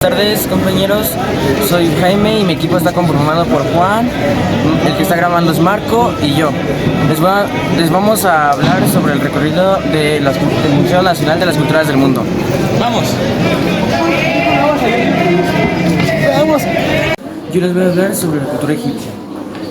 Buenas tardes, compañeros, soy Jaime y mi equipo está conformado por Juan, el que está grabando es Marco y yo. Les vamos a hablar sobre el recorrido del Museo Nacional de las Culturas del Mundo. ¡Vamos! ¡Vamos! Yo les voy a hablar sobre la cultura egipcia.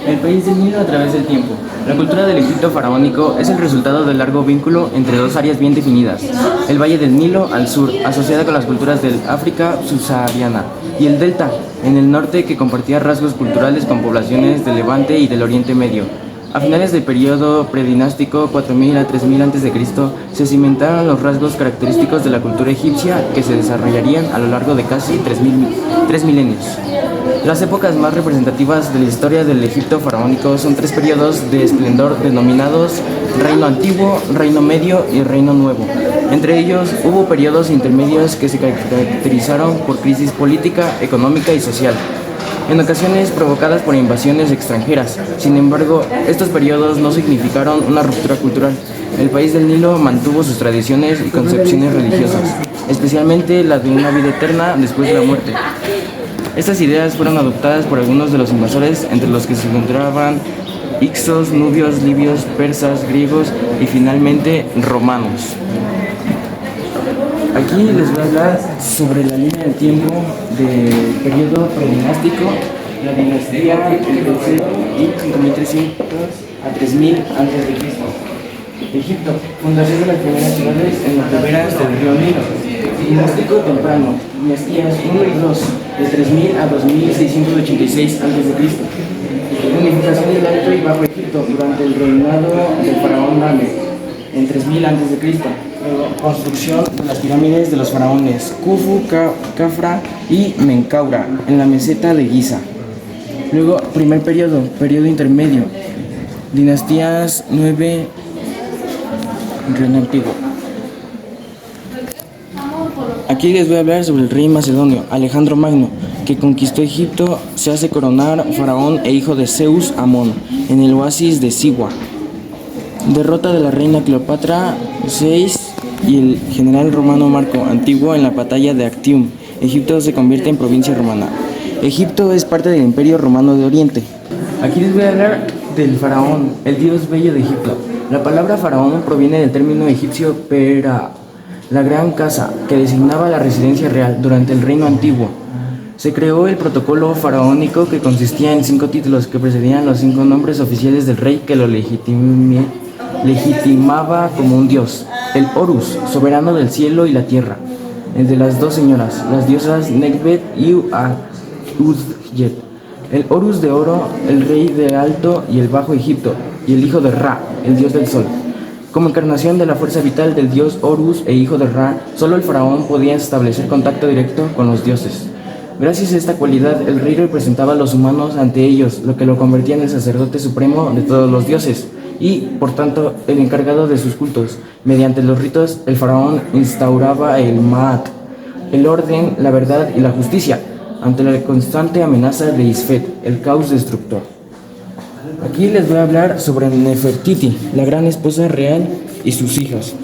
El país del Nilo a través del tiempo. La cultura del Egipto faraónico es el resultado del largo vínculo entre dos áreas bien definidas: el Valle del Nilo al sur, asociada con las culturas del África subsahariana, y el Delta, en el norte, que compartía rasgos culturales con poblaciones del Levante y del Oriente Medio. A finales del periodo predinástico, 4000 a 3000 a.C., se cimentaron los rasgos característicos de la cultura egipcia que se desarrollarían a lo largo de casi 3 milenios. Las épocas más representativas de la historia del Egipto faraónico son tres periodos de esplendor denominados Reino Antiguo, Reino Medio y Reino Nuevo. Entre ellos hubo periodos intermedios que se caracterizaron por crisis política, económica y social, en ocasiones provocadas por invasiones extranjeras. Sin embargo, estos periodos no significaron una ruptura cultural. El país del Nilo mantuvo sus tradiciones y concepciones religiosas, especialmente la de una vida eterna después de la muerte. Estas ideas fueron adoptadas por algunos de los invasores, entre los que se encontraban hicsos, nubios, libios, persas, griegos y finalmente romanos. Aquí les voy a hablar sobre la línea del tiempo del periodo predinástico, la dinastía entre 0 y 5300 a 3000 a.C. Egipto, fundación de las primeras ciudades en las riberas del río Nilo. Dinástico temprano, dinastías 1 y 2, de 3000 a 2686 a.C. Unificación del Alto y Bajo Egipto durante el reinado del faraón Name, en 3000 a.C. Construcción de las pirámides de los faraones Khufu, Khafra y Menkaura en la meseta de Giza. Luego, primer periodo intermedio, dinastías 9, Reino Antiguo. Aquí les voy a hablar sobre el rey macedonio, Alejandro Magno, que conquistó Egipto. Se hace coronar faraón e hijo de Zeus Amón en el oasis de Siwa. Derrota de la reina Cleopatra VI y el general romano Marco Antiguo en la batalla de Actium. Egipto se convierte en provincia romana. Egipto es parte del Imperio Romano de Oriente. Aquí les voy a hablar del faraón, el dios bello de Egipto. La palabra faraón proviene del término egipcio pera, la gran casa, que designaba la residencia real durante el Reino Antiguo. Se creó el protocolo faraónico, que consistía en 5 títulos que precedían los 5 nombres oficiales del rey que lo legitimaba como un dios: el Horus, soberano del cielo y la tierra; el de las dos señoras, las diosas Nekhbet y Udjet; el Horus de oro, el rey de Alto y el Bajo Egipto; y el hijo de Ra, el dios del sol. Como encarnación de la fuerza vital del dios Horus e hijo de Ra, solo el faraón podía establecer contacto directo con los dioses. Gracias a esta cualidad, el rey representaba a los humanos ante ellos, lo que lo convertía en el sacerdote supremo de todos los dioses y, por tanto, el encargado de sus cultos. Mediante los ritos, el faraón instauraba el Ma'at, el orden, la verdad y la justicia, ante la constante amenaza de Isfet, el caos destructor. Aquí les voy a hablar sobre Nefertiti, la gran esposa real, y sus hijas.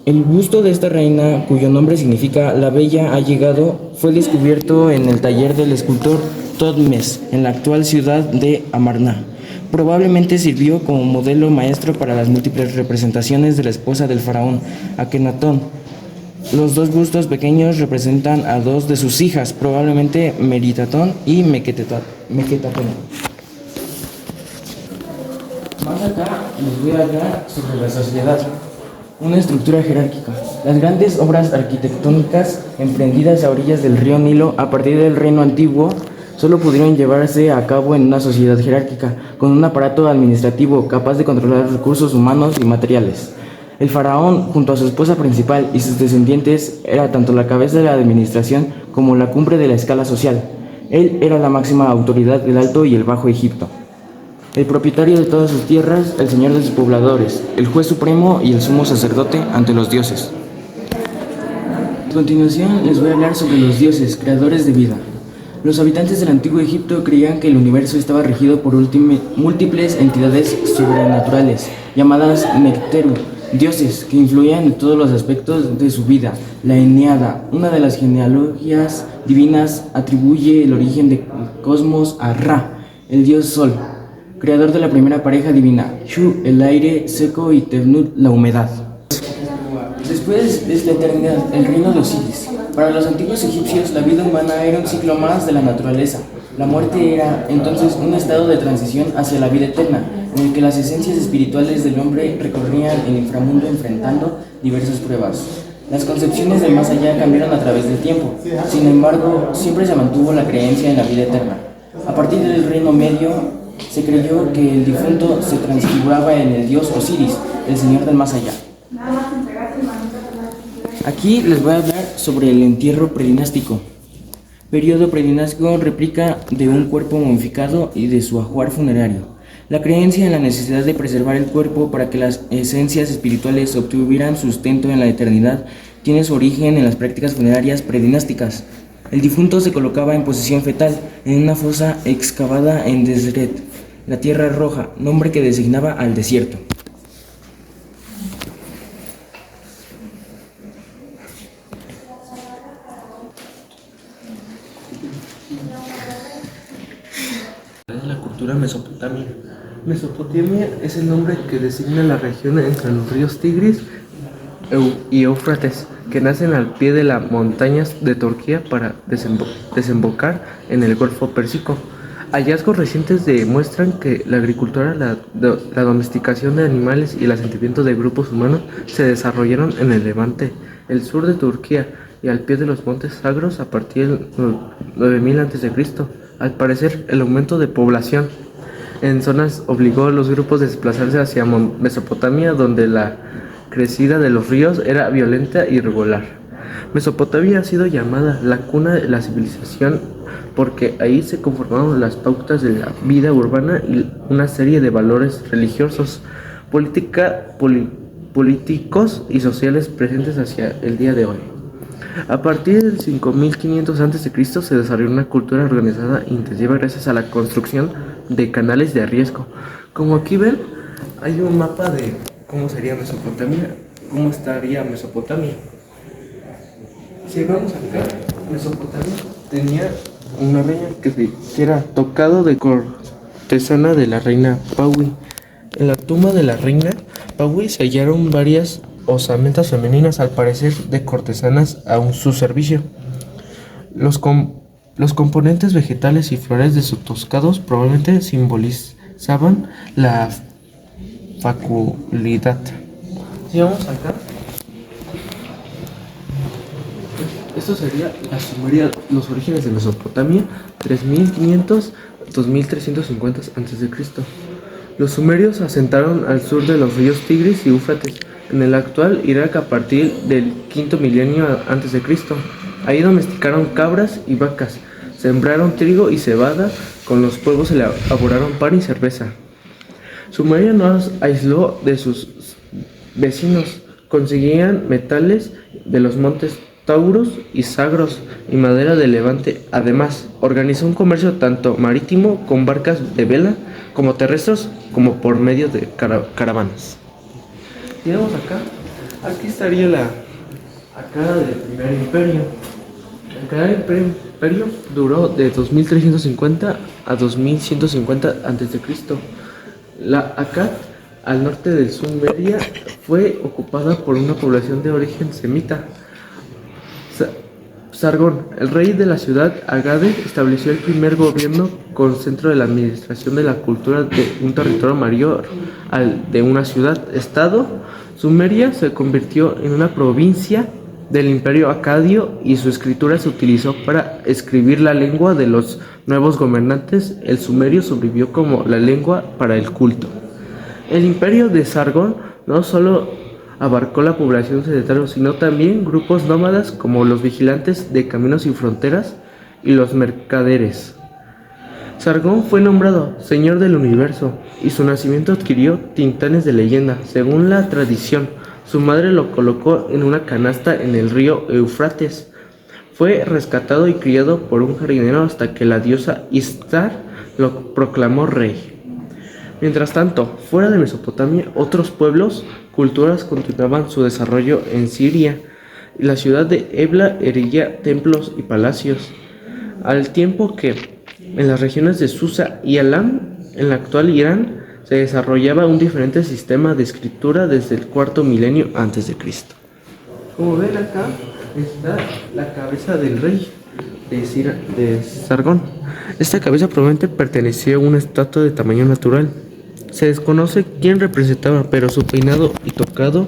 El busto de esta reina, cuyo nombre significa la bella ha llegado, fue descubierto en el taller del escultor Thotmes, en la actual ciudad de Amarna. Probablemente sirvió como modelo maestro para las múltiples representaciones de la esposa del faraón, Akenatón. Los dos bustos pequeños representan a 2 de sus hijas, probablemente Meritatón y Meketatón. Más acá les voy a hablar sobre la sociedad, una estructura jerárquica. Las grandes obras arquitectónicas emprendidas a orillas del río Nilo a partir del Reino Antiguo solo pudieron llevarse a cabo en una sociedad jerárquica, con un aparato administrativo capaz de controlar recursos humanos y materiales. El faraón, junto a su esposa principal y sus descendientes, era tanto la cabeza de la administración como la cumbre de la escala social. Él era la máxima autoridad del Alto y el Bajo Egipto, el propietario de todas sus tierras, el señor de sus pobladores, el juez supremo y el sumo sacerdote ante los dioses. A continuación les voy a hablar sobre los dioses, creadores de vida. Los habitantes del antiguo Egipto creían que el universo estaba regido por múltiples entidades sobrenaturales, llamadas Necteru, dioses que influían en todos los aspectos de su vida, La Eneada, una de las genealogías divinas, atribuye el origen del cosmos a Ra, el dios Sol, creador de la primera pareja divina, Shu, el aire seco, y Tebnut, la humedad. Después de esta eternidad, el reino de Osiris. Para los antiguos egipcios, la vida humana era un ciclo más de la naturaleza. La muerte era entonces un estado de transición hacia la vida eterna, en el que las esencias espirituales del hombre recorrían el inframundo enfrentando diversas pruebas. Las concepciones del más allá cambiaron a través del tiempo, sin embargo, siempre se mantuvo la creencia en la vida eterna. A partir del Reino Medio, se creyó que el difunto se transfiguraba en el dios Osiris, el señor del más allá. Aquí les voy a hablar sobre el entierro predinástico. Periodo predinástico, réplica de un cuerpo momificado y de su ajuar funerario. La creencia en la necesidad de preservar el cuerpo para que las esencias espirituales obtuvieran sustento en la eternidad tiene su origen en las prácticas funerarias predinásticas. El difunto se colocaba en posición fetal en una fosa excavada en Deseret, la Tierra Roja, nombre que designaba al desierto. Es la cultura mesopotamia. Mesopotamia es el nombre que designa la región entre los ríos Tigris y Éufrates, que nacen al pie de las montañas de Turquía para desembocar en el Golfo Pérsico. Hallazgos recientes demuestran que la agricultura, la domesticación de animales y el asentamiento de grupos humanos se desarrollaron en el Levante, el sur de Turquía y al pie de los montes Zagros a partir del 9000 a.C. Al parecer, el aumento de población en zonas obligó a los grupos a desplazarse hacia Mesopotamia, donde la crecida de los ríos era violenta e irregular. Mesopotamia ha sido llamada la cuna de la civilización porque ahí se conformaron las pautas de la vida urbana y una serie de valores religiosos, políticos y sociales presentes hacia el día de hoy. A partir del 5500 a.C. se desarrolló una cultura organizada e intensiva gracias a la construcción de canales de riesgo. Como aquí ven, hay un mapa de cómo sería Mesopotamia, cómo estaría Mesopotamia. Si vamos acá, Mesopotamia tenía una reina que era tocado de cortesana de la reina Paui. En la tumba de la reina Paui se hallaron varias osamentas femeninas, al parecer de cortesanas a su servicio. Los componentes vegetales y florales de sus toscados probablemente simbolizaban la fecundidad. Si vamos acá, esto sería la Sumeria, los orígenes de Mesopotamia, 3500 2350 a.C. Los sumerios se asentaron al sur de los ríos Tigris y Éufrates, en el actual Irak a partir del quinto milenio a.C. Ahí domesticaron cabras y vacas, sembraron trigo y cebada, con los pueblos elaboraron pan y cerveza. Sumeria no los aisló de sus vecinos, conseguían metales de los montes Taurus y Zagros y madera de Levante. Además, organizó un comercio tanto marítimo con barcas de vela como terrestres, como por medio de caravanas. Llegamos acá. Aquí estaría la cara del primer imperio. El primer imperio duró de 2350 a 2150 a.C. La Akkad, al norte de Sumeria, fue ocupada por una población de origen semita. Sargón, el rey de la ciudad Agade, estableció el primer gobierno con centro de la administración de la cultura de un territorio mayor al de una ciudad-estado. Sumeria se convirtió en una provincia del imperio acadio y su escritura se utilizó para escribir la lengua de los nuevos gobernantes. El sumerio sobrevivió como la lengua para el culto. El imperio de Sargón no solo abarcó la población sedentaria, sino también grupos nómadas como los vigilantes de caminos y fronteras y los mercaderes. Sargón fue nombrado Señor del Universo y su nacimiento adquirió tintanes de leyenda. Según la tradición, su madre lo colocó en una canasta en el río Éufrates. Fue rescatado y criado por un jardinero hasta que la diosa Ishtar lo proclamó rey. Mientras tanto, fuera de Mesopotamia, otros pueblos, culturas continuaban su desarrollo en Siria, y la ciudad de Ebla erigía templos y palacios, al tiempo que en las regiones de Susa y Alam, en la actual Irán, se desarrollaba un diferente sistema de escritura desde el cuarto milenio antes de Cristo. Como ven acá está la cabeza del rey de Sargón. Esta cabeza probablemente pertenecía a una estatua de tamaño natural. Se desconoce quién representaba, pero su peinado y tocado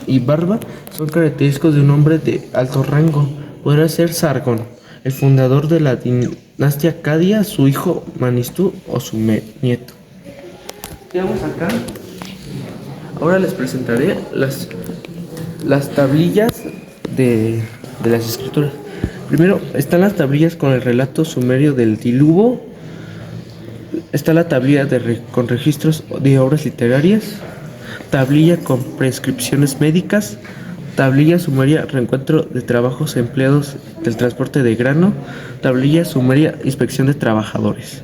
y barba son característicos de un hombre de alto rango. Podría ser Sargón, el fundador de la dinastía Acadia, su hijo Manistú o su nieto. Veamos acá. Ahora les presentaré las tablillas de las escrituras. Primero están las tablillas con el relato sumerio del diluvio. Está la tablilla con registros de obras literarias, tablilla con prescripciones médicas, tablilla sumeria reencuentro de trabajos empleados del transporte de grano, tablilla sumeria inspección de trabajadores,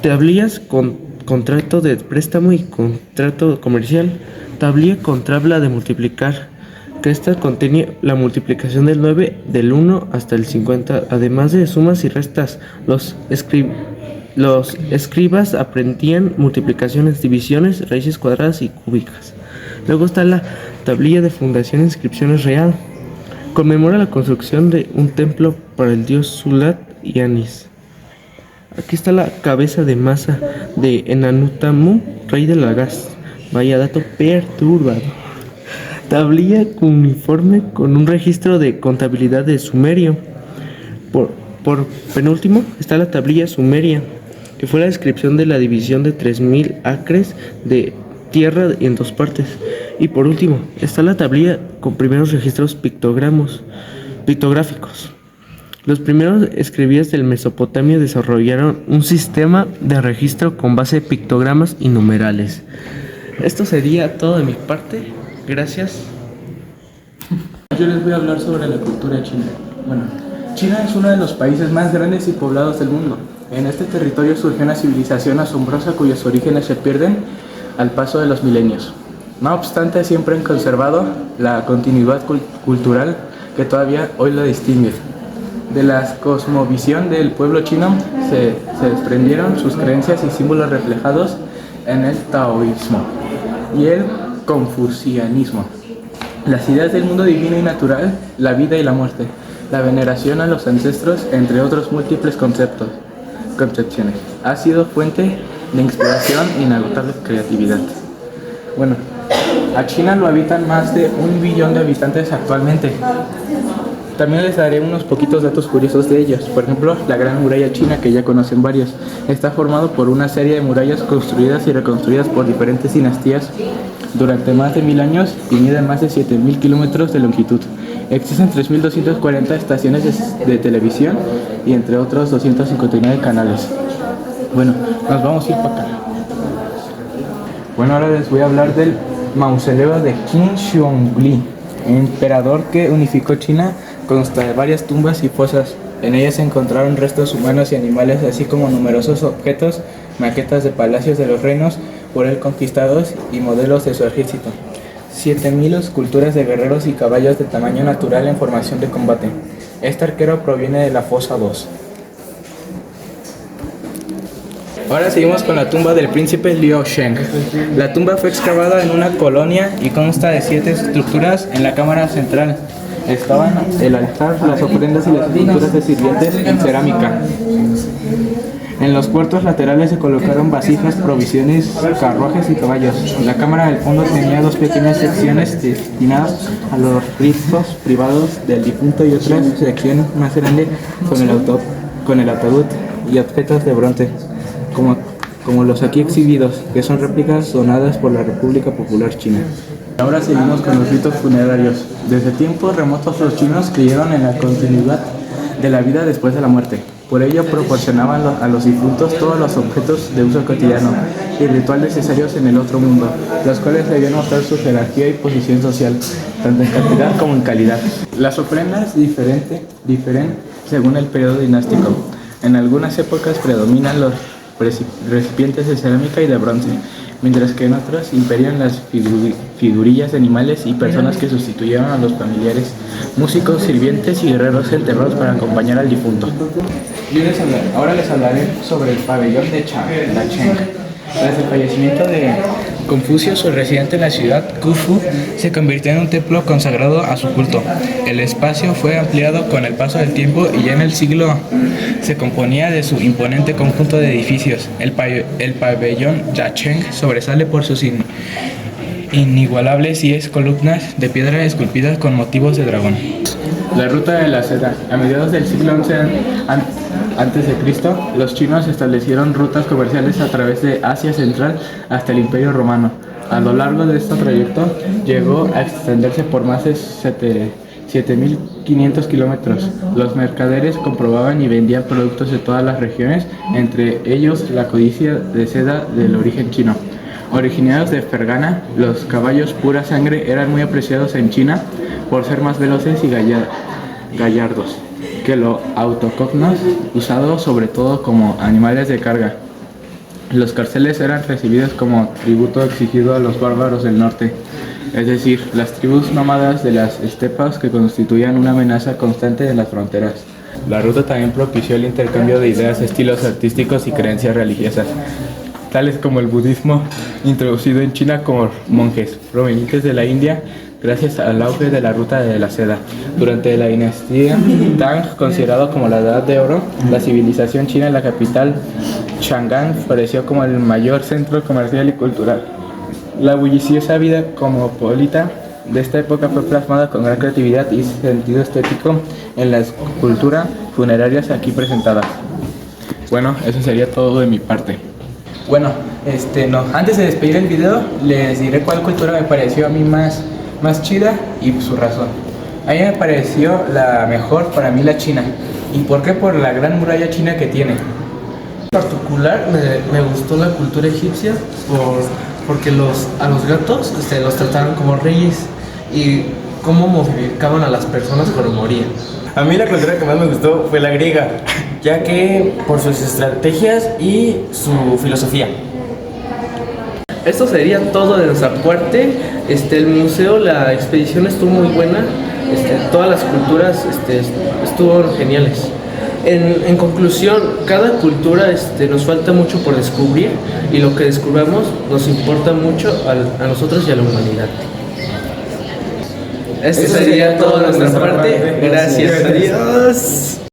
tablillas con contrato de préstamo y contrato comercial, tablilla con tabla de multiplicar, que esta contiene la multiplicación del 9 del 1 hasta el 50, además de sumas y restas. Los escribas aprendían multiplicaciones, divisiones, raíces cuadradas y cúbicas. Luego está la tablilla de fundación e inscripciones real. Conmemora la construcción de un templo para el dios Sulat y Anis. Aquí está la cabeza de masa de Enanutamu, rey de Lagas. Vaya dato perturbador. Tablilla cuneiforme con un registro de contabilidad de Sumerio. Por penúltimo está la tablilla sumeria, que fue la descripción de la división de 3000 acres de tierra en dos partes. Y por último está la tablilla con primeros registros pictográficos. Los primeros escribas del Mesopotamia desarrollaron un sistema de registro con base de pictogramas y numerales. Esto sería todo de mi parte. Gracias. Yo les voy a hablar sobre la cultura china. Bueno, China es uno de los países más grandes y poblados del mundo. En este territorio surgió una civilización asombrosa cuyos orígenes se pierden al paso de los milenios. No obstante, siempre han conservado la continuidad cultural que todavía hoy lo distingue. De la cosmovisión del pueblo chino se desprendieron sus creencias y símbolos reflejados en el taoísmo y el confucianismo. Las ideas del mundo divino y natural, la vida y la muerte, la veneración a los ancestros, entre otros múltiples concepciones, ha sido fuente de inspiración e inagotable creatividad. Bueno, a China lo habitan más de 1 billón de habitantes actualmente. También les daré unos poquitos datos curiosos de ellos. Por ejemplo, la Gran Muralla China, que ya conocen varios, está formado por una serie de murallas construidas y reconstruidas por diferentes dinastías durante más de 1000 años y miden más de 7000 kilómetros de longitud. Existen 3240 estaciones de televisión y entre otros 259 canales. Bueno, nos vamos a ir para acá. Bueno, ahora les voy a hablar del mausoleo de Qin Shi Huangdi, emperador que unificó China. Consta de varias tumbas y fosas. En ellas se encontraron restos humanos y animales, así como numerosos objetos, maquetas de palacios de los reinos por él conquistados y modelos de su ejército. 7000 esculturas de guerreros y caballos de tamaño natural en formación de combate. Este arquero proviene de la fosa 2. Ahora seguimos con la tumba del príncipe Liu Sheng. La tumba fue excavada en una colonia y consta de 7 estructuras en la cámara central. Estaban el altar, las ofrendas y las esculturas de sirvientes en cerámica. En los cuartos laterales se colocaron vasijas, provisiones, carruajes y caballos. La cámara del fondo tenía 2 pequeñas secciones destinadas a los ritos privados del difunto y otra sección más grande con el ataúd y objetos de bronce, como los aquí exhibidos, que son réplicas donadas por la República Popular China. Ahora seguimos con los ritos funerarios. Desde tiempos remotos los chinos creyeron en la continuidad de la vida después de la muerte. Por ello proporcionaban a los difuntos todos los objetos de uso cotidiano y ritual necesarios en el otro mundo, los cuales debían mostrar su jerarquía y posición social, tanto en cantidad como en calidad. Las ofrendas difieren según el periodo dinástico. En algunas épocas predominan los recipientes de cerámica y de bronce, mientras que en otros imperían las figurillas de animales y personas que sustituyeron a los familiares, músicos, sirvientes y guerreros enterrados para acompañar al difunto. Ahora les hablaré sobre el pabellón de Chang. Tras el fallecimiento de Confucio, su residente en la ciudad, Khufu, se convirtió en un templo consagrado a su culto. El espacio fue ampliado con el paso del tiempo y ya en el siglo se componía de su imponente conjunto de edificios. El pabellón Yacheng sobresale por sus inigualables 10 columnas de piedra esculpidas con motivos de dragón. La ruta de la seda. A mediados del siglo XI antes de Cristo, los chinos establecieron rutas comerciales a través de Asia Central hasta el Imperio Romano. A lo largo de este trayecto llegó a extenderse por más de 7.500 kilómetros. Los mercaderes compraban y vendían productos de todas las regiones, entre ellos la codicia de seda del origen chino. Originados de Fergana, los caballos pura sangre eran muy apreciados en China por ser más veloces y gallardos que los autóctonos, usados sobre todo como animales de carga. Los corceles eran recibidos como tributo exigido a los bárbaros del norte, es decir, las tribus nómadas de las estepas que constituían una amenaza constante en las fronteras. La ruta también propició el intercambio de ideas, estilos artísticos y creencias religiosas, tales como el budismo, introducido en China por monjes provenientes de la India, gracias al auge de la ruta de la seda. Durante la dinastía Tang, considerado como la Edad de Oro, la civilización china en la capital Chang'an floreció como el mayor centro comercial y cultural. La bulliciosa vida cosmopolita de esta época fue plasmada con gran creatividad y sentido estético en la escultura funerarias aquí presentadas. Bueno, eso sería todo de mi parte. Bueno, antes de despedir el video, les diré cuál cultura me pareció a mí más chida y su razón. A mí me pareció la mejor, para mí, la china. ¿Y por qué? Por la gran muralla china que tiene. En particular me gustó la cultura egipcia porque a los gatos los trataban como reyes y cómo modificaban a las personas cuando morían. A mí la cultura que más me gustó fue la griega, ya que por sus estrategias y su filosofía. Esto sería todo de nuestra parte. El museo, la expedición estuvo muy buena. Todas las culturas estuvieron geniales. En conclusión, cada cultura nos falta mucho por descubrir y lo que descubramos nos importa mucho a nosotros y a la humanidad. Esto sería todo de nuestra parte. Gracias. Adiós.